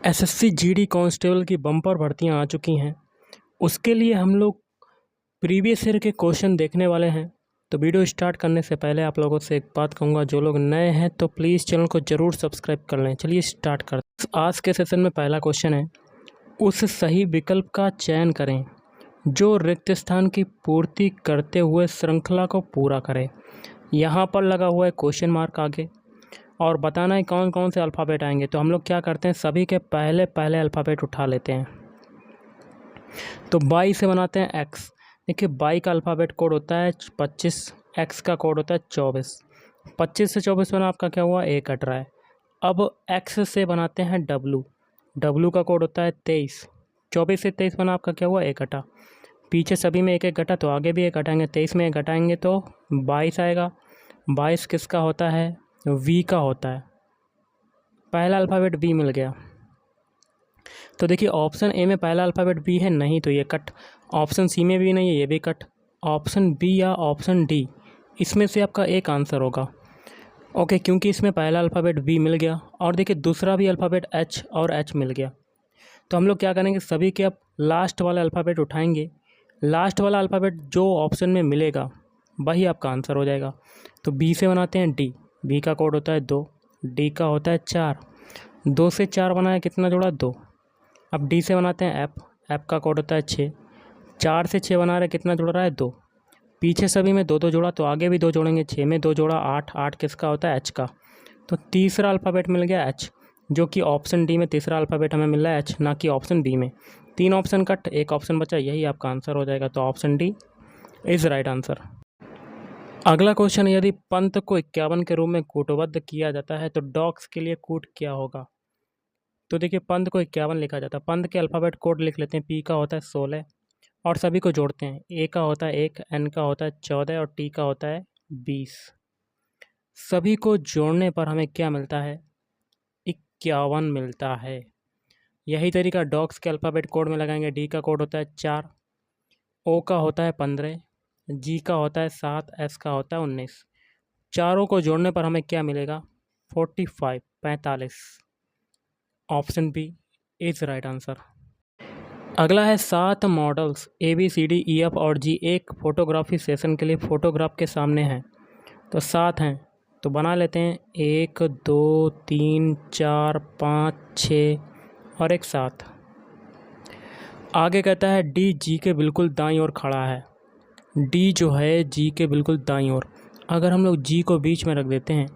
SSC GD constable की bumper भर्तियां आ चुकी हैं। उसके लिए हम लोग प्रीवियस ईयर के क्वेश्चन देखने वाले हैं। तो वीडियो स्टार्ट करने से पहले आप लोगों से एक बात कहूँगा, जो लोग नए हैं तो प्लीज़ चैनल को ज़रूर सब्सक्राइब कर लें। चलिए स्टार्ट करते हैं। आज के सेशन में पहला क्वेश्चन है, उस सही विकल्प का चयन करें जो रिक्त स्थान की पूर्ति करते हुए श्रृंखला को पूरा करे। यहाँ पर लगा हुआ है क्वेश्चन मार्क आगे, और बताना है कौन कौन से अल्फ़ाबेट आएंगे। तो हम लोग क्या करते हैं, सभी के पहले पहले अल्फ़ाबेट उठा लेते हैं। तो बाई से बनाते हैं एक्स। देखिए बाई का अल्फ़ाबेट कोड होता है 25, एक्स का कोड होता है 24। 25 से 24 बना आपका क्या हुआ, एक कट रहा है। अब एक्स से बनाते हैं डब्लू। डब्लू का कोड होता है 23। 24 से 23 बना आपका क्या हुआ, एक घटा। पीछे सभी में एक एक घटा, तो आगे भी एक घटाएंगे। 23 में एक घटाएंगे तो 22 आएगा। 22 किसका होता है, वी का होता है। पहला अल्फ़ाबेट वी मिल गया। तो देखिए ऑप्शन ए में पहला अल्फ़ाबेट बी है, नहीं तो ये कट। ऑप्शन सी में भी नहीं है, ये भी कट। ऑप्शन बी या ऑप्शन डी, इसमें से आपका एक आंसर होगा। ओके, क्योंकि इसमें पहला अल्फ़ाबेट बी मिल गया और देखिए दूसरा भी अल्फ़ाबेट एच और एच मिल गया। तो हम लोग क्या करेंगे, सभी के अब लास्ट वाला अल्फ़ाबेट उठाएंगे। लास्ट वाला अल्फ़ाबेट जो ऑप्शन में मिलेगा वही आपका आंसर हो जाएगा। तो बी से बनाते हैं डी। बी का कोड होता है 2, डी का होता है 4। 2 से 4 बनाया, कितना जोड़ा, 2। अब डी से बनाते हैं एफ। एफ का कोड होता है 6। 4 से 6 बना रहे, कितना जुड़ रहा है, 2। पीछे सभी में 2 2 जोड़ा, तो आगे भी 2 जोड़ेंगे। 6 में 2 जोड़ा 8। 8 किसका होता है, एच का। तो तीसरा अल्फ़ाबेट मिल गया एच, जो कि ऑप्शन डी में तीसरा अल्फ़ाबेट हमें मिल रहा है एच, ना कि ऑप्शन बी में। 3 ऑप्शन कट, एक ऑप्शन बचा, यही आपका आंसर हो जाएगा। तो option D is right answer. अगला क्वेश्चन, यदि पंत को 51 के रूप में कूटबद्ध किया जाता है तो डॉग्स के लिए कूट क्या होगा। तो देखिए पंत को 51 लिखा जाता है। पंत के अल्फ़ाबेट कोड लिख लेते हैं। पी का होता है 16 और सभी को जोड़ते हैं। ए का होता है 1, एन का होता है 14 और टी का होता है 20। सभी को जोड़ने पर हमें क्या मिलता है, 51 मिलता है। यही तरीका डॉग्स के अल्फ़ाबेट कोड में लगाएंगे। डी का कोड होता है 4, ओ का होता है 15, जी का होता है 7, एस का होता है 19। चारों को जोड़ने पर हमें क्या मिलेगा, 45, 45। Option B is right answer. अगला है 7 मॉडल्स ABCDEF और G एक फ़ोटोग्राफी सेशन के लिए फ़ोटोग्राफ के सामने हैं। तो 7 हैं, तो बना लेते हैं 1 2 3 4 5 6 और एक 7। आगे कहता है डी जी के बिल्कुल दाईं ओर खड़ा है। डी जो है जी के बिल्कुल दाईं ओर। अगर हम लोग जी को बीच में रख देते हैं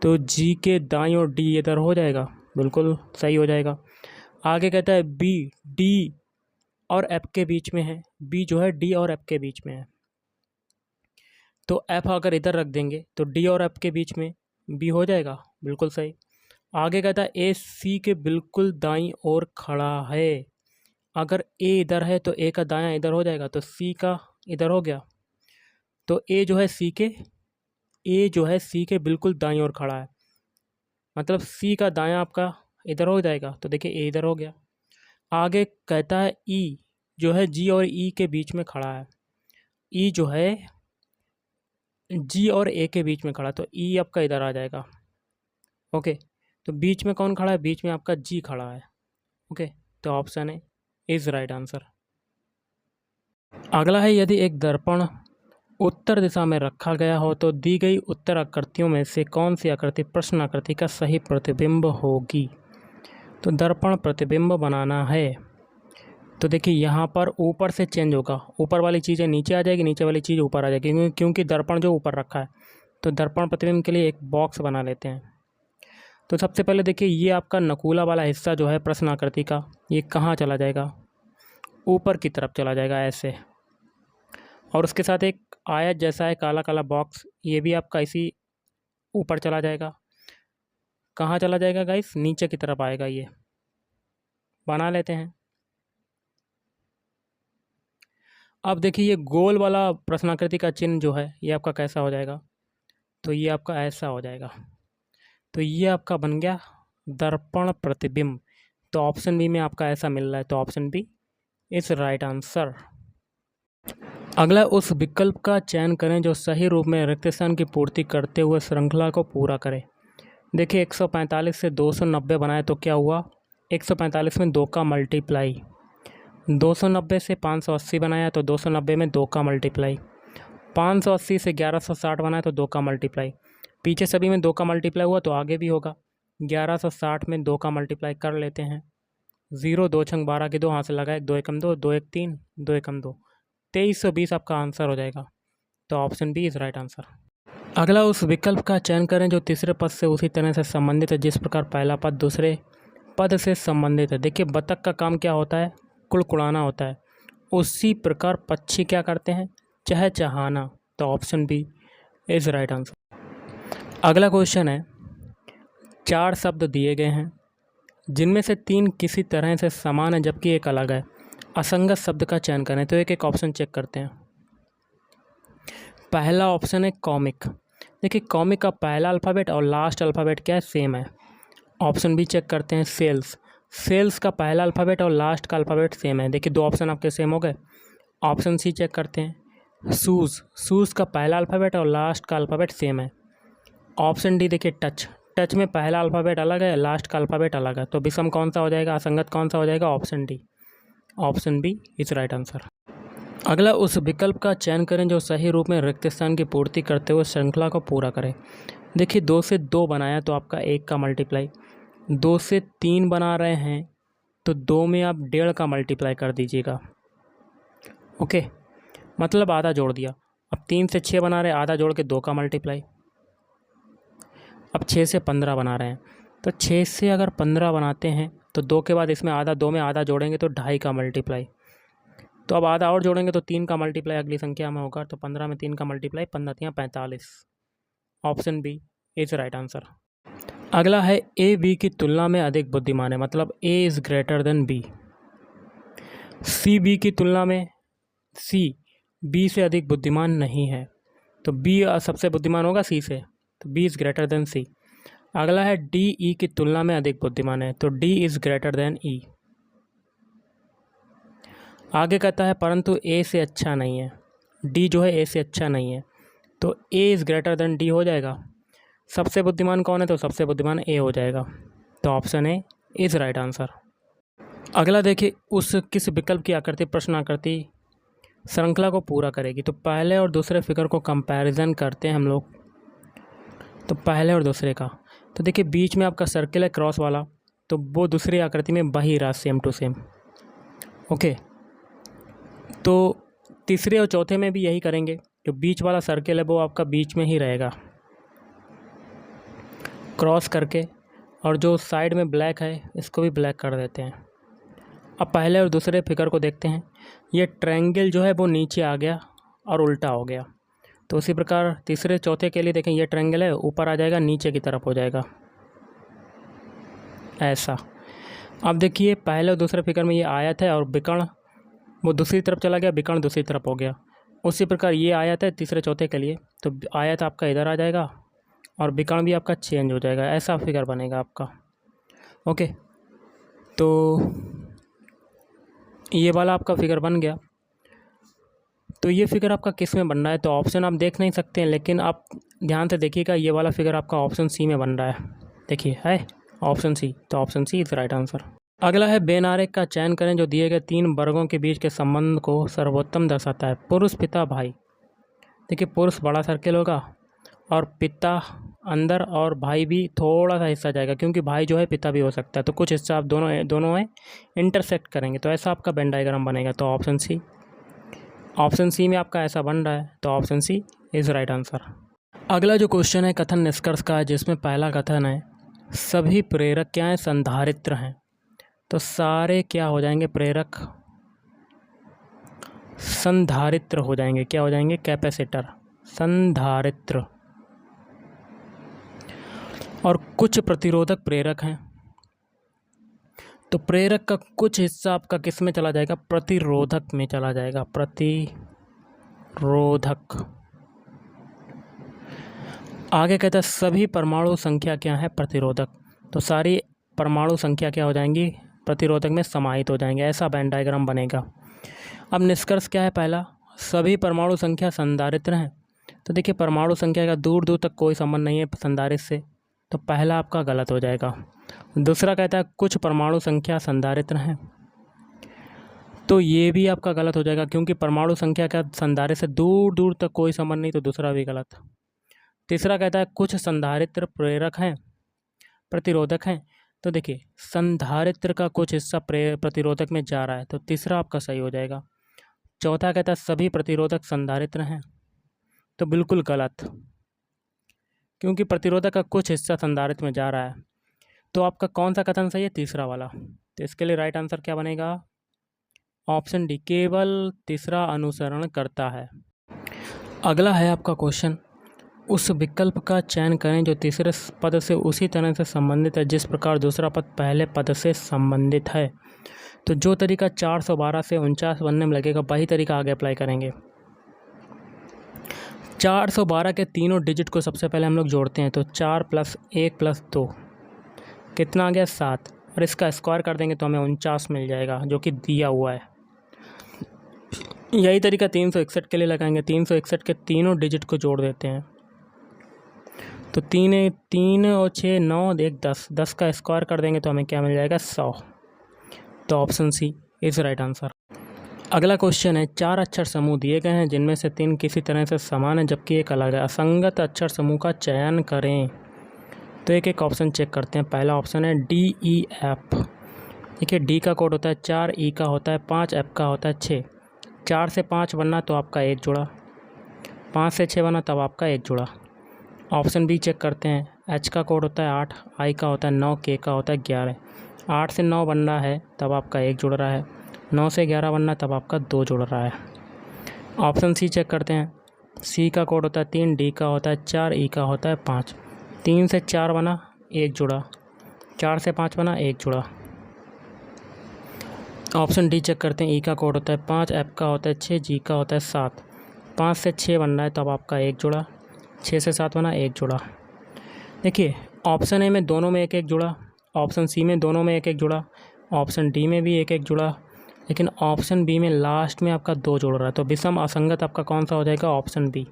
तो जी के दाईं ओर डी इधर हो जाएगा, बिल्कुल सही हो जाएगा। आगे कहता है बी डी और एफ के बीच में है। बी जो है डी और एफ के बीच में है, तो एफ अगर इधर रख देंगे तो डी और एफ के बीच में बी हो जाएगा, बिल्कुल सही। आगे कहता है ए सी के बिल्कुल दाईं ओर खड़ा है। अगर ए इधर है तो ए का दायां इधर हो जाएगा, तो सी का इधर हो गया। तो ए जो है सी के बिल्कुल दाईं ओर खड़ा है, मतलब सी का दायां आपका इधर हो जाएगा। तो देखिए ए इधर हो गया। आगे कहता है ई जो है जी और ई के बीच में खड़ा है। ई जो है जी और ए के बीच में खड़ा, तो ई आपका इधर आ जाएगा। ओके, तो बीच में कौन खड़ा है, बीच में आपका जी खड़ा है। ओके, तो option A is right answer. अगला है, यदि एक दर्पण उत्तर दिशा में रखा गया हो तो दी गई उत्तर आकृतियों में से कौन सी आकृति प्रश्न आकृति का सही प्रतिबिंब होगी। तो दर्पण प्रतिबिंब बनाना है, तो देखिए यहाँ पर ऊपर से चेंज होगा। ऊपर वाली चीज़ें नीचे आ जाएगी, नीचे वाली चीज़ ऊपर आ जाएगी, क्योंकि दर्पण जो ऊपर रखा है। तो दर्पण प्रतिबिंब के लिए एक बॉक्स बना लेते हैं। तो सबसे पहले देखिए ये आपका नकूला वाला हिस्सा जो है प्रश्न आकृति का, ये कहाँ चला जाएगा, ऊपर की तरफ चला जाएगा ऐसे। और उसके साथ एक आयत जैसा है काला काला बॉक्स, ये भी आपका इसी ऊपर चला जाएगा। कहाँ चला जाएगा गाइस, नीचे की तरफ आएगा। ये बना लेते हैं। अब देखिए ये गोल वाला प्रश्नाकृति का चिन्ह जो है ये आपका कैसा हो जाएगा, तो ये आपका ऐसा हो जाएगा। तो ये आपका बन गया दर्पण प्रतिबिंब। तो ऑप्शन बी में आपका ऐसा मिल रहा है, तो option B is right answer. अगला, उस विकल्प का चयन करें जो सही रूप में रिक्त स्थान की पूर्ति करते हुए श्रृंखला को पूरा करे। देखिए 145 से 290 बनाए तो क्या हुआ, 145 में 2 का मल्टीप्लाई, 290 से 580 बनाया तो 290 में 2 का मल्टीप्लाई, 580 से 1160 बनाया तो 2 का मल्टीप्लाई। पीछे सभी में 2 का मल्टीप्लाई हुआ तो आगे भी होगा। 1160 में 2 का मल्टीप्लाई कर लेते हैं। 0 2 छंग 12 के 2 हाथ से लगाए, 2 एकम 2, 2 एक 3, 2 एकम 2, 2320 आपका आंसर हो जाएगा। तो option B is right answer. अगला उस विकल्प का चयन करें जो तीसरे पद से उसी तरह से संबंधित है जिस प्रकार पहला पद दूसरे पद से संबंधित है। देखिए बतख का काम क्या होता है, कुड़कुड़ाना होता है। उसी प्रकार पक्षी क्या करते हैं, चहचहाना। तो option B is right answer. अगला क्वेश्चन है, 4 शब्द दिए गए हैं जिनमें से 3 किसी तरह से समान है जबकि एक अलग है। असंगत शब्द का चयन करें। तो एक एक ऑप्शन चेक करते हैं। पहला ऑप्शन है कॉमिक। देखिए कॉमिक का पहला अल्फ़ाबेट और लास्ट अल्फ़ाबेट क्या है, सेम है। ऑप्शन बी चेक करते हैं, सेल्स। सेल्स का पहला अल्फ़ाबेट और लास्ट का अल्फ़ाबेट सेम है। देखिए 2 ऑप्शन आपके सेम हो गए। ऑप्शन सी चेक करते हैं, शूज़। शूज़ का पहला अल्फ़ाबेट और लास्ट का अल्फ़ाबेट सेम है। ऑप्शन डी देखिए, टच। टच में पहला अल्फ़ाबेट अलग है, लास्ट का अल्फ़ाबेट अलग है। तो विषम कौन सा हो जाएगा, असंगत कौन सा हो जाएगा, option D. Option B is right answer. अगला उस विकल्प का चयन करें जो सही रूप में रिक्त स्थान की पूर्ति करते हुए श्रृंखला को पूरा करें। देखिए 2 से 2 बनाया तो आपका 1 का मल्टीप्लाई, 2 से 3 बना रहे हैं तो 2 में आप 1.5 का मल्टीप्लाई कर दीजिएगा। ओके, मतलब आधा जोड़ दिया। अब 3 से 6 बना रहे हैं, आधा जोड़ के 2 का मल्टीप्लाई। अब 6 से 15 बना रहे हैं तो 6 से अगर 15 बनाते हैं तो 2 के बाद इसमें आधा, 2 में आधा जोड़ेंगे तो 2.5 का मल्टीप्लाई। तो अब आधा और जोड़ेंगे तो 3 का मल्टीप्लाई अगली संख्या में होगा। तो 15 में 3 का multiply, 15 45। Option B is right answer. अगला है ए बी की तुलना में अधिक बुद्धिमान है, मतलब A is greater than B. C B की तुलना में सी बी से अधिक बुद्धिमान नहीं है, तो बी सबसे बुद्धिमान होगा सी से, तो बी इज़ ग्रेटर देन सी। अगला है डी ई की तुलना में अधिक बुद्धिमान है, तो डी इज़ ग्रेटर देन ई। आगे कहता है परंतु ए से अच्छा नहीं है, डी जो है ए से अच्छा नहीं है, तो ए इज़ ग्रेटर देन डी हो जाएगा। सबसे बुद्धिमान कौन है, तो सबसे बुद्धिमान ए हो जाएगा। तो option A is right answer. अगला देखिए, उस किस विकल्प की आकृति प्रश्न आकृति श्रृंखला को पूरा करेगी। तो पहले और दूसरे फिगर को कंपैरिजन करते हैं हम लोग। तो पहले और दूसरे का, तो देखिए बीच में आपका सर्किल है क्रॉस वाला, तो वो दूसरी आकृति में वही रहा, सेम टू सेम। ओके, तो तीसरे और चौथे में भी यही करेंगे। जो बीच वाला सर्किल है वो आपका बीच में ही रहेगा क्रॉस करके, और जो साइड में ब्लैक है इसको भी ब्लैक कर देते हैं। अब पहले और दूसरे फिगर को देखते हैं। ये ट्रायंगल जो है वो नीचे आ गया और उल्टा हो गया। तो उसी प्रकार तीसरे चौथे के लिए देखें, ये ट्रायंगल है ऊपर आ जाएगा, नीचे की तरफ हो जाएगा ऐसा। अब देखिए पहले और दूसरे फिगर में ये आयत है और विकर्ण वो दूसरी तरफ चला गया, विकर्ण दूसरी तरफ हो गया। उसी प्रकार ये आयत है तीसरे चौथे के लिए, तो आयत आपका इधर आ जाएगा और विकर्ण भी आपका चेंज हो जाएगा, ऐसा फिगर बनेगा आपका। ओके, तो ये वाला आपका फिगर बन गया। तो ये फिगर आपका किस में बन रहा है, तो ऑप्शन आप देख नहीं सकते हैं, लेकिन आप ध्यान से देखिएगा, ये वाला फिगर आपका ऑप्शन सी में बन रहा है। देखिए है ऑप्शन सी, तो option C is right answer. अगला है बेनारेख का चयन करें जो दिए गए 3 वर्गों के बीच के संबंध को सर्वोत्तम दर्शाता है। पुरुष, पिता, भाई। देखिए पुरुष बड़ा सर्किल होगा और पिता अंदर और भाई भी थोड़ा सा हिस्सा जाएगा, क्योंकि भाई जो है पिता भी हो सकता है। तो कुछ हिस्सा आप दोनों में इंटरसेक्ट करेंगे, तो ऐसा आपका वेन डायग्राम बनेगा। तो ऑप्शन सी में आपका ऐसा बन रहा है, तो option C is right answer. अगला जो क्वेश्चन है कथन निष्कर्ष का है, जिसमें पहला कथन है सभी प्रेरक क्या हैं, संधारित्र हैं। तो सारे क्या हो जाएंगे, प्रेरक संधारित्र हो जाएंगे। क्या हो जाएंगे, कैपेसिटर, संधारित्र। और कुछ प्रतिरोधक प्रेरक हैं। तो प्रेरक का कुछ हिस्सा आपका किस में चला जाएगा, प्रतिरोधक में चला जाएगा, प्रतिरोधक। आगे कहता है सभी परमाणु संख्या क्या है, प्रतिरोधक। तो सारी परमाणु संख्या क्या हो जाएंगी, प्रतिरोधक में समाहित हो जाएंगे, ऐसा वेन डायग्राम बनेगा। अब निष्कर्ष क्या है, पहला सभी परमाणु संख्या संधारित्र हैं। तो देखिए परमाणु संख्या का दूर दूर तक कोई संबंध नहीं है संधारित्र से, तो पहला आपका गलत हो जाएगा। दूसरा कहता है कुछ परमाणु संख्या संधारित्र हैं, तो ये भी आपका गलत हो जाएगा, क्योंकि परमाणु संख्या का संधारित्र से दूर दूर तक कोई संबंध नहीं, तो दूसरा भी गलत। तीसरा कहता है कुछ संधारित्र प्रेरक हैं, प्रतिरोधक हैं, तो देखिए संधारित्र का कुछ हिस्सा प्रतिरोधक में जा रहा है, तो तीसरा आपका सही हो जाएगा। चौथा कहता है सभी प्रतिरोधक संधारित्र हैं, तो बिल्कुल गलत, क्योंकि प्रतिरोधक का कुछ हिस्सा संधारित्र में जा रहा है। तो आपका कौन सा कथन सही है? तीसरा वाला। तो इसके लिए राइट आंसर क्या बनेगा? ऑप्शन डी, केवल तीसरा अनुसरण करता है। अगला है आपका क्वेश्चन, उस विकल्प का चयन करें जो तीसरे पद से उसी तरह से संबंधित है जिस प्रकार दूसरा पद पहले पद से संबंधित है। तो जो तरीका 412 से 49 बनने में लगेगा वही तरीका आगे अप्लाई करेंगे। 412 के तीनों डिजिट को सबसे पहले हम लोग जोड़ते हैं, तो 4 + 1 + 2 कितना आ गया? 7, और इसका स्क्वायर कर देंगे तो हमें 49 मिल जाएगा, जो कि दिया हुआ है। यही तरीका 361 के लिए लगाएंगे। 361 के तीनों डिजिट को जोड़ देते हैं, तो 3 और 6 9, 1 10, 10 का स्क्वायर कर देंगे तो हमें क्या मिल जाएगा? 100। तो option C is right answer. अगला क्वेश्चन है, 4 अक्षर समूह दिए गए हैं जिनमें से 3 किसी तरह से समान है जबकि एक अलग है। असंगत अक्षर समूह का चयन करें। तो एक एक ऑप्शन चेक करते हैं। पहला ऑप्शन है DEF। देखिए डी का कोड होता है 4, ई का होता है 5, एफ का होता है 6। 4 से 5 बनना तो आपका 1 जुड़ा, 5 से 6 बना तब आपका 1 जुड़ा। ऑप्शन बी चेक करते हैं। एच का कोड होता है 8, आई का होता है 9, के का होता है 11। 8 से 9 बन रहा है तब आपका 1 जुड़ रहा है, 9 से 11 बनना तब आपका 2 जुड़ रहा है। ऑप्शन सी चेक करते हैं। सी का कोड होता है 3, डी का होता है 4, ई का होता है 5। 3 से 4 बना 1 जुड़ा, 4 से 5 बना 1 जुड़ा। ऑप्शन डी चेक करते हैं। ई का कोड होता है 5, एफ का होता है 6, जी का होता है 7। 5 से 6 बन रहा है तब आपका 1 जुड़ा, 6 से 7 बना 1 जुड़ा। देखिए ऑप्शन ए में दोनों में 1-1 जुड़ा, ऑप्शन सी में दोनों में 1-1 जुड़ा, ऑप्शन डी में भी 1-1 जुड़ा, लेकिन ऑप्शन बी में लास्ट में आपका 2 जुड़ रहा है। तो विषम असंगत आपका कौन सा हो जाएगा? Option B.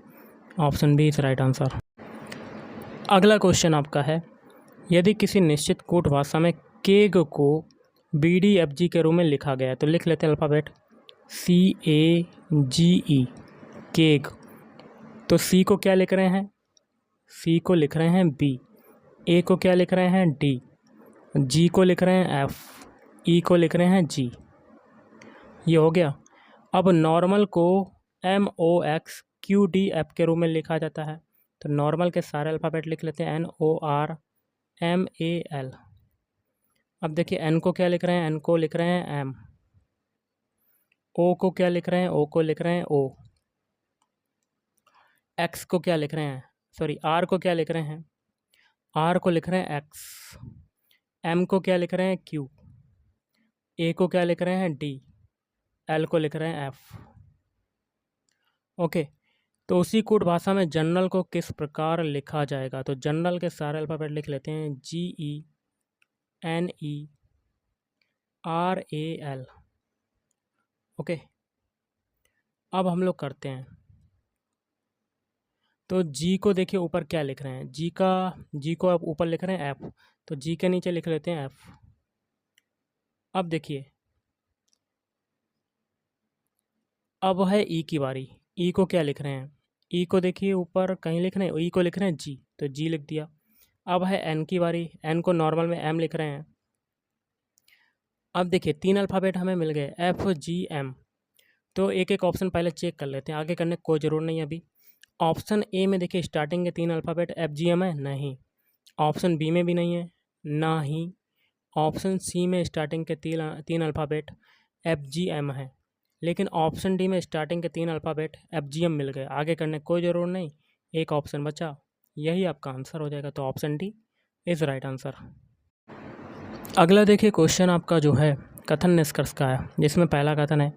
Option B is right answer. अगला क्वेश्चन आपका है, यदि किसी निश्चित कूट भाषा में केग को BDFG के रूप में लिखा गया है, तो लिख लेते हैं अल्फ़ाबेट CAGE, केग। तो सी को क्या लिख रहे हैं? सी को लिख रहे हैं B, ए को क्या लिख रहे हैं? D, जी को लिख रहे हैं F, ई को लिख रहे हैं G। ये हो गया। अब नॉर्मल को MOXQDF के रूप में लिखा जाता है, तो नॉर्मल के सारे अल्फ़ाबेट लिख लेते हैं NORMAL। अब देखिए एन को क्या लिख रहे हैं? एन को लिख रहे हैं M। ओ को क्या लिख रहे हैं? ओ को लिख रहे हैं O। एक्स को क्या लिख रहे हैं? सॉरी आर को क्या लिख रहे हैं? आर को लिख रहे हैं X। एम को क्या लिख रहे हैं? Q। ए को क्या लिख रहे हैं? D। एल को लिख रहे हैं F। ओके, तो उसी कूट भाषा में जनरल को किस प्रकार लिखा जाएगा? तो जनरल के सारे अल्फ़ाबेट लिख लेते हैं GENERAL। ओके, अब हम लोग करते हैं। तो जी को देखिए ऊपर क्या लिख रहे हैं? जी को आप ऊपर लिख रहे हैं F, तो जी के नीचे लिख लेते हैं F। अब देखिए अब है ई की बारी। ई को क्या लिख रहे हैं? ई को देखिए ऊपर कहीं लिख रहे हैं, ई को लिख रहे हैं जी, तो जी लिख दिया। अब है एन की बारी। एन को नॉर्मल में M लिख रहे हैं। अब देखिए 3 अल्फ़ाबेट हमें मिल गए FGM। तो एक एक ऑप्शन पहले चेक कर लेते हैं, आगे करने की कोई ज़रूर नहीं है अभी। ऑप्शन ए में देखिए स्टार्टिंग के 3 अल्फ़ाबेट FGM है, नहीं। ऑप्शन बी में भी नहीं है, ना ही। ऑप्शन सी में स्टार्टिंग के 3 अल्फ़ाबेट FGM है, लेकिन ऑप्शन डी में स्टार्टिंग के 3 अल्फ़ाबेट FGM मिल गए। आगे करने की कोई ज़रूर नहीं, एक ऑप्शन बचा, यही आपका आंसर हो जाएगा। तो option D is right answer. अगला देखिए क्वेश्चन आपका जो है कथन निष्कर्ष का है, जिसमें पहला कथन है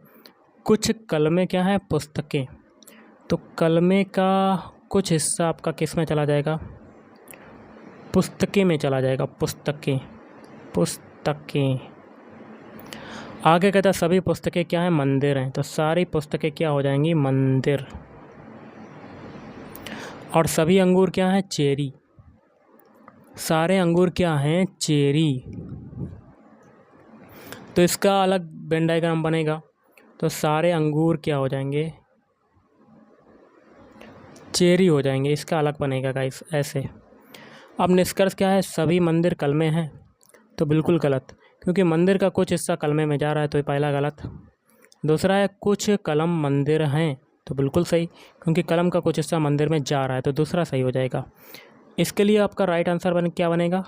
कुछ कलमें क्या है? पुस्तकें। तो कलमे का कुछ हिस्सा आपका किस में चला जाएगा? पुस्तकें में चला जाएगा। पुस्तकें। आगे कहता है सभी पुस्तकें क्या है? मंदिर हैं। तो सारी पुस्तकें क्या हो जाएंगी? मंदिर। और सभी अंगूर क्या है? चेरी। सारे अंगूर क्या हैं? चेरी। तो इसका अलग वेन डायग्राम बनेगा। तो सारे अंगूर क्या हो जाएंगे? चेरी हो जाएंगे। इसका अलग बनेगा गाइस ऐसे। अब निष्कर्ष क्या है? सभी मंदिर कलमे हैं। तो बिल्कुल गलत, क्योंकि मंदिर का कुछ हिस्सा कलमे में जा रहा है, तो ये पहला गलत। दूसरा है कुछ कलम मंदिर हैं। तो बिल्कुल सही, क्योंकि कलम का कुछ हिस्सा मंदिर में जा रहा है, तो दूसरा सही हो जाएगा। इसके लिए आपका राइट आंसर क्या बनेगा?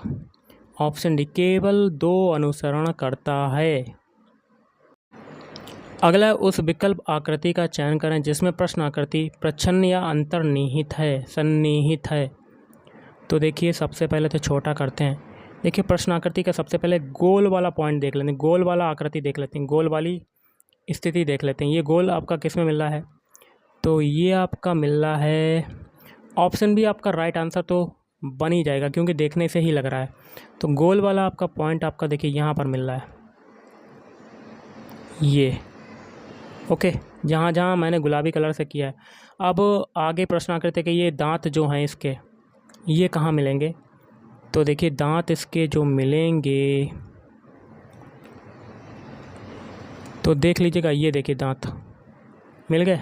ऑप्शन डी, केवल 2 अनुसरण करता है। अगला उस विकल्प आकृति का चयन करें जिसमें प्रश्न आकृति प्रच्छन्न या अंतर्निहित है, सन्निहित है। तो देखिए सबसे पहले तो छोटा करते हैं। देखिए प्रश्न आकृति का सबसे पहले गोल वाला पॉइंट देख लेते हैं, गोल वाला आकृति देख लेते हैं, गोल वाली स्थिति देख लेते हैं। ये गोल आपका किस में मिल रहा है? तो ये आपका मिल रहा है, ऑप्शन बी आपका राइट आंसर तो बन ही जाएगा, क्योंकि देखने से ही लग रहा है। तो गोल वाला आपका पॉइंट आपका देखिए यहाँ पर मिल रहा है, ये ओके, जहाँ जहाँ मैंने गुलाबी कलर से किया है। अब आगे प्रश्न आकृति के ये दांत जो हैं इसके, ये कहाँ मिलेंगे? तो देखिए दांत इसके जो मिलेंगे, तो देख लीजिएगा, ये देखिए दांत मिल गए।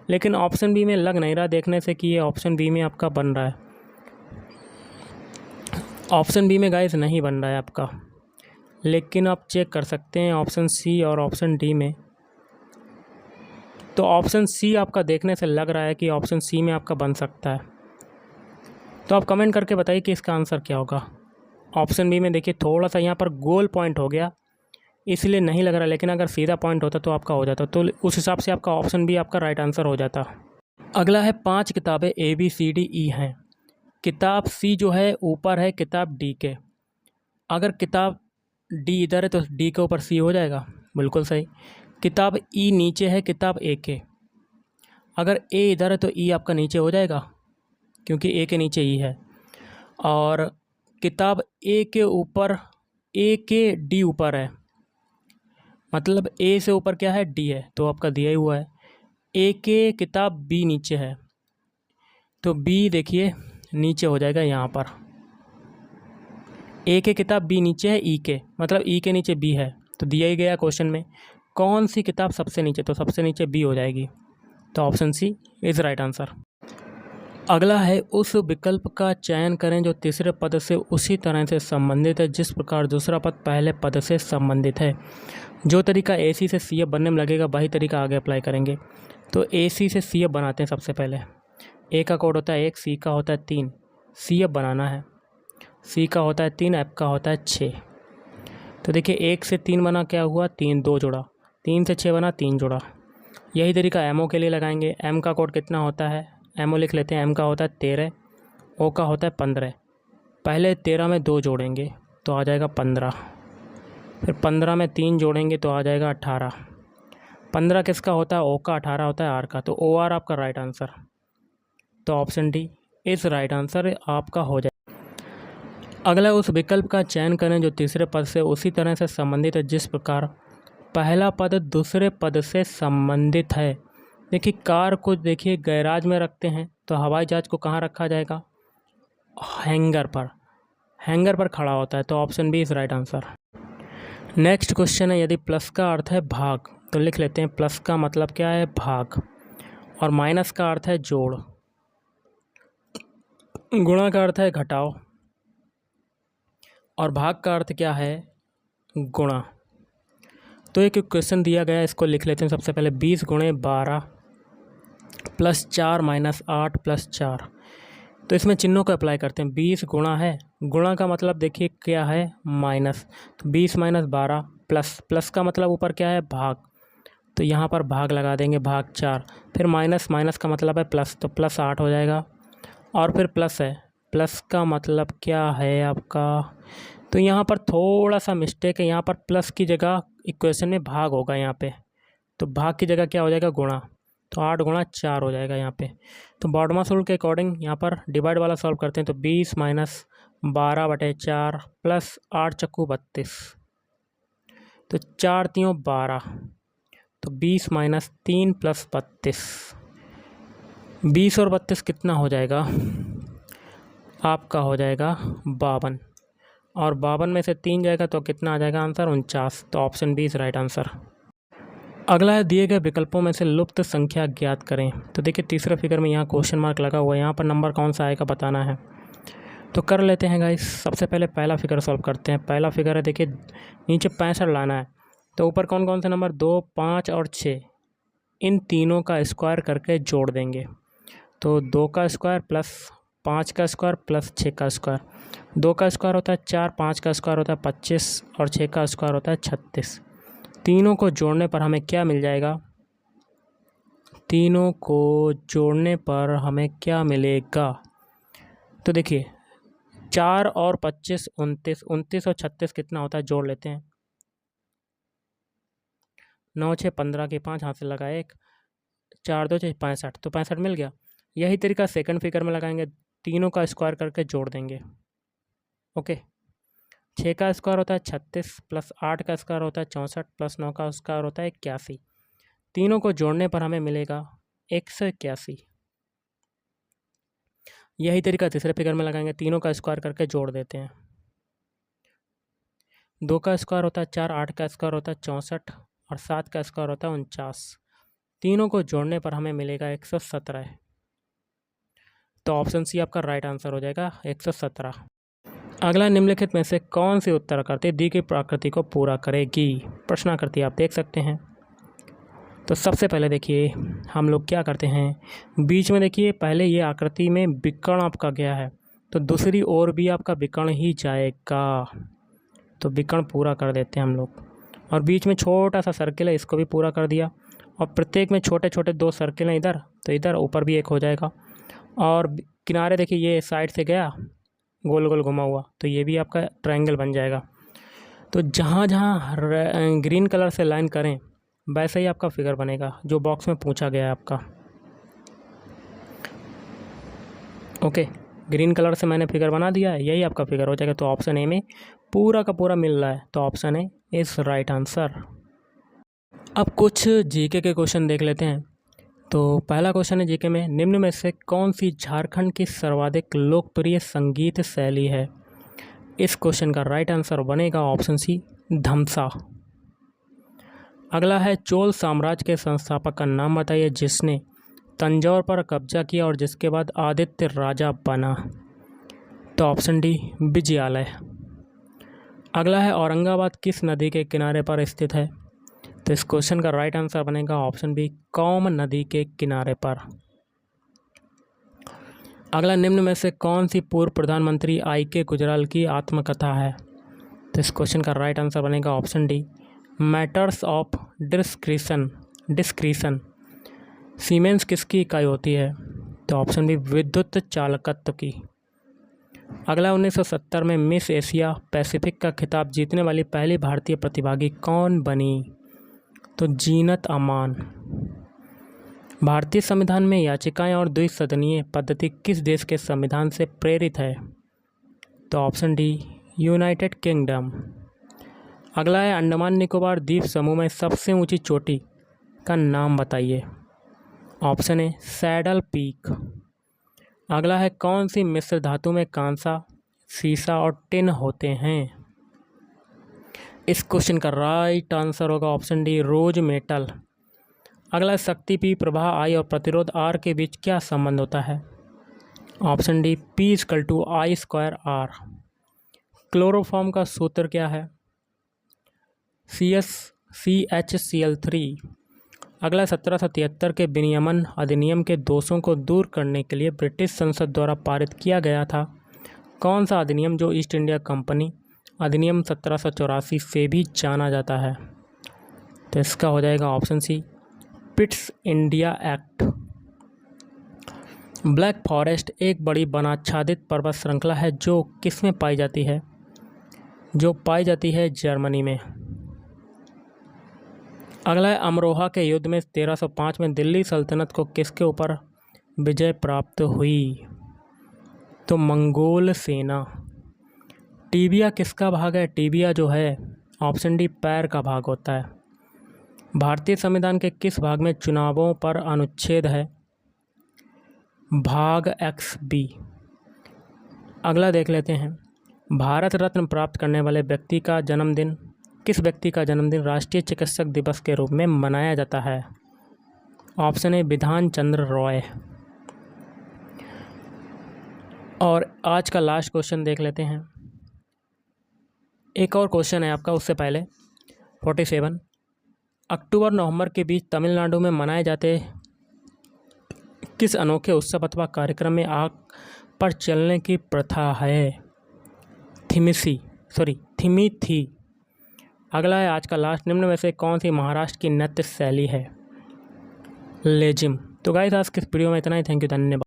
लेकिन ऑप्शन बी में लग नहीं रहा देखने से कि ये ऑप्शन बी में आपका बन रहा है। ऑप्शन बी में गाइस नहीं बन रहा है आपका, लेकिन आप चेक कर सकते हैं ऑप्शन सी और ऑप्शन डी में। तो ऑप्शन सी आपका देखने से लग रहा है कि ऑप्शन सी में आपका बन सकता है। तो आप कमेंट करके बताइए कि इसका आंसर क्या होगा। ऑप्शन बी में देखिए थोड़ा सा यहाँ पर गोल पॉइंट हो गया, इसलिए नहीं लग रहा, लेकिन अगर सीधा पॉइंट होता तो आपका हो जाता। तो उस हिसाब से आपका ऑप्शन बी आपका राइट आंसर हो जाता। अगला है 5 किताबें ABCDE हैं। किताब सी जो है ऊपर है किताब डी के। अगर किताब डी इधर है तो डी के ऊपर सी हो जाएगा, बिल्कुल सही। किताब ई नीचे है किताब ए के। अगर ए इधर है तो ई आपका नीचे हो जाएगा, क्योंकि ए के नीचे ई है। और किताब ए के ऊपर, ए के डी ऊपर है, मतलब ए से ऊपर क्या है? डी है, तो आपका दिया ही हुआ है। ए के किताब बी नीचे है, तो बी देखिए नीचे हो जाएगा यहाँ पर। ए के किताब बी नीचे है ई के, मतलब ई के नीचे बी है, तो दिया ही गया क्वेश्चन में। कौन सी किताब सबसे नीचे? तो सबसे नीचे बी हो जाएगी। तो option C is right answer. अगला है उस विकल्प का चयन करें जो तीसरे पद से उसी तरह से संबंधित है जिस प्रकार दूसरा पद पहले पद से संबंधित है। जो तरीका AC से CF बनने में लगेगा वही तरीका आगे अप्लाई करेंगे। तो AC से CF बनाते हैं सबसे पहले। A का कोड होता है 1, C का होता है 3, CF बनाना है। C का होता है 3, F का होता है 6। तो देखिए 1 से 3 बना, क्या हुआ? 3, 2 जोड़ा। 3 से 6 बना, 3 जोड़ा। यही तरीका MO के लिए लगाएंगे। M का कोड कितना होता है? MO लिख लेते हैं। M का होता है 13, O का होता है 15। पहले 13 में 2 जोड़ेंगे तो आ जाएगा 15, फिर 15 में 3 जोड़ेंगे तो आ जाएगा 18। 15 किसका होता है? O का। 18 होता है R का। तो OR आपका राइट आंसर। तो ऑप्शन डी इस राइट आंसर आपका हो जाए। अगला उस विकल्प का चयन करें जो तीसरे पद से उसी तरह से संबंधित है जिस प्रकार पहला पद दूसरे पद से संबंधित है। देखिए कार को देखिए गैराज में रखते हैं, तो हवाई जहाज को कहाँ रखा जाएगा? हैंगर पर। हैंगर पर खड़ा होता है, तो option B is right answer. Next question है, यदि प्लस का अर्थ है भाग तो लिख लेते हैं प्लस का मतलब क्या है? भाग। और माइनस का अर्थ है जोड़। गुणा का अर्थ है घटाओ। और भाग का अर्थ क्या है? गुणा। तो एक क्वेश्चन दिया गया है, इसको लिख लेते हैं सबसे पहले। 20 गुणे 12 प्लस 4 माइनस 8 प्लस 4। तो इसमें चिन्हों को अप्लाई करते हैं। 20 गुणा है, गुणा का मतलब देखिए क्या है? माइनस। तो 20 माइनस 12 प्लस, प्लस का मतलब ऊपर क्या है? भाग। तो यहाँ पर भाग लगा देंगे, भाग 4। फिर माइनस, माइनस का मतलब है प्लस, तो प्लस 8 हो जाएगा। और फिर प्लस है, प्लस का मतलब क्या है आपका? तो यहाँ पर थोड़ा सा मिस्टेक है, यहाँ पर प्लस की जगह इक्वेशन में भाग होगा यहाँ पे, तो भाग की जगह क्या हो जाएगा? गुणा। तो 8 गुणा 4 हो जाएगा यहाँ पे। तो बॉडमास रूल के अकॉर्डिंग यहाँ पर डिवाइड वाला सॉल्व करते हैं। तो 20 माइनस 12/4 प्लस 8 चक्कू 32, तो 4 3 12, तो 20 माइनस 3 प्लस 32। 20 और 32 कितना हो जाएगा? आपका हो जाएगा 52, और 52 में से 3 जाएगा तो कितना आ जाएगा आंसर? 49। तो option B is right answer. अगला है दिए गए विकल्पों में से लुप्त संख्या ज्ञात करें। तो देखिए तीसरे फिगर में यहाँ क्वेश्चन मार्क लगा हुआ है, यहाँ पर नंबर कौन सा आएगा बताना है। तो कर लेते हैं गाइस। सबसे पहले पहला फिगर सॉल्व करते हैं। पहला फिगर है, देखिए नीचे 65 लाना है, तो ऊपर कौन कौन से नंबर 2, 5 और 6, इन तीनों का स्क्वायर करके जोड़ देंगे। तो 2 का स्क्वायर प्लस 5 का स्क्वायर प्लस 6 का स्क्वायर। 2 का स्क्वायर होता है 4, 5 का स्क्वायर होता है 25 और 6 का स्क्वायर होता है 36। तीनों को जोड़ने पर हमें क्या मिल जाएगा? तीनों को जोड़ने पर हमें क्या मिलेगा? तो देखिए 4 और 25 29, 29 और 36 कितना होता है? जोड़ लेते हैं। 9 6 15 के 5 हाथ से लगाए 1, 4 2 6 65, तो 65 मिल गया। यही तरीका सेकंड फिगर में लगाएंगे, तीनों का स्क्वायर करके जोड़ देंगे। ओके, 6 का स्क्वायर होता है 36 प्लस 8 का स्क्वायर होता है 64 प्लस 9 का स्क्वायर होता है 81। तीनों को जोड़ने पर हमें मिलेगा 181। यही तरीका तीसरे फिगर में लगाएंगे, तीनों का स्क्वायर करके जोड़ देते हैं। 2 का स्क्वायर होता है 4, 8 का स्क्वायर होता है 64 और 7 का स्क्वायर होता है 49। तीनों को जोड़ने पर हमें मिलेगा 117। तो ऑप्शन सी आपका राइट आंसर हो जाएगा 117। अगला निम्नलिखित में से कौन सी उत्तराकृति दी गई प्रकृति को पूरा करेगी? प्रश्नाकृति आप देख सकते हैं। तो सबसे पहले देखिए हम लोग क्या करते हैं, बीच में देखिए पहले ये आकृति में विकर्ण आपका गया है, तो दूसरी ओर भी आपका विकर्ण ही जाएगा। तो विकर्ण पूरा कर देते हैं हम लोग। और बीच में छोटा सा सर्किल है, इसको भी पूरा कर दिया। और प्रत्येक में छोटे छोटे 2 सर्किल हैं इधर, तो इधर ऊपर भी एक हो जाएगा। और किनारे देखिए ये साइड से गया गोल गोल घुमा हुआ, तो ये भी आपका ट्रायंगल बन जाएगा। तो जहाँ जहाँ ग्रीन कलर से लाइन करें वैसे ही आपका फिगर बनेगा जो बॉक्स में पूछा गया है आपका। ओके, ग्रीन कलर से मैंने फिगर बना दिया है, यही आपका फिगर हो जाएगा। तो ऑप्शन ए में पूरा का पूरा मिल रहा है, तो option A is right answer. अब कुछ जीके के क्वेश्चन देख लेते हैं। तो पहला क्वेश्चन है जीके में, निम्न में से कौन सी झारखंड की सर्वाधिक लोकप्रिय संगीत शैली है? इस क्वेश्चन का राइट आंसर बनेगा ऑप्शन सी, धमसा। अगला है, चोल साम्राज्य के संस्थापक का नाम बताइए जिसने तंजौर पर कब्जा किया और जिसके बाद आदित्य राजा बना। तो ऑप्शन डी, विजयालय। अगला है, औरंगाबाद किस नदी के किनारे पर स्थित है? तो इस क्वेश्चन का राइट आंसर बनेगा ऑप्शन बी, कौम नदी के किनारे पर। अगला, निम्न में से कौन सी पूर्व प्रधानमंत्री आई.के. गुजराल की आत्मकथा है? तो इस क्वेश्चन का राइट आंसर बनेगा option D, matters of discretion. Siemens किसकी इकाई होती है? तो ऑप्शन बी, विद्युत चालकत्व की। अगला, 1970 में मिस एशिया पैसिफिक का खिताब जीतने वाली पहली भारतीय प्रतिभागी कौन बनी? तो जीनत अमान। भारतीय संविधान में याचिकाएं और द्विसदनीय पद्धति किस देश के संविधान से प्रेरित है? तो ऑप्शन डी, यूनाइटेड किंगडम। अगला है, अंडमान निकोबार द्वीप समूह में सबसे ऊंची चोटी का नाम बताइए। Option A, saddle peak. अगला है, कौन सी मिश्र धातु में कांसा, सीसा और टिन होते हैं? इस क्वेश्चन का राइट आंसर होगा ऑप्शन डी, रोज मेटल। अगला, शक्ति पी, प्रवाह आई और प्रतिरोध आर के बीच क्या संबंध होता है? Option D, P=I²R। क्लोरोफॉर्म का सूत्र क्या है? CH3। अगला, 1773 के विनियमन अधिनियम के दोषों को दूर करने के लिए ब्रिटिश संसद द्वारा पारित किया गया था कौन सा अधिनियम जो ईस्ट इंडिया कंपनी अधिनियम 1784 से भी जाना जाता है? तो इसका हो जाएगा option C, Pitt's India Act. Black Forest एक बड़ी वनाच्छादित पर्वत श्रृंखला है जो किस में पाई जाती है? जो पाई जाती है जर्मनी में। अगला है, अमरोहा के युद्ध में 1305 में दिल्ली सल्तनत को किसके ऊपर विजय प्राप्त हुई? तो मंगोल सेना। टीबिया किसका भाग है? टीबिया जो है ऑप्शन डी, पैर का भाग होता है। भारतीय संविधान के किस भाग में चुनावों पर अनुच्छेद है? भाग XB। अगला देख लेते हैं, भारत रत्न प्राप्त करने वाले व्यक्ति का जन्मदिन, किस व्यक्ति का जन्मदिन राष्ट्रीय चिकित्सक दिवस के रूप में मनाया जाता है? ऑप्शन ए बिधान चंद्र रॉय। और आज का लास्ट क्वेश्चन देख लेते हैं। एक और क्वेश्चन है आपका उससे पहले 47, अक्टूबर नवंबर के बीच तमिलनाडु में मनाए जाते किस अनोखे उत्सव अथवा कार्यक्रम में आग पर चलने की प्रथा है? थिमिथी। अगला है आज का लास्ट, निम्न में से कौन सी महाराष्ट्र की नृत्य शैली है? लेजिम। तो गाइस आज के इस वीडियो में इतना ही। थैंक यू, धन्यवाद।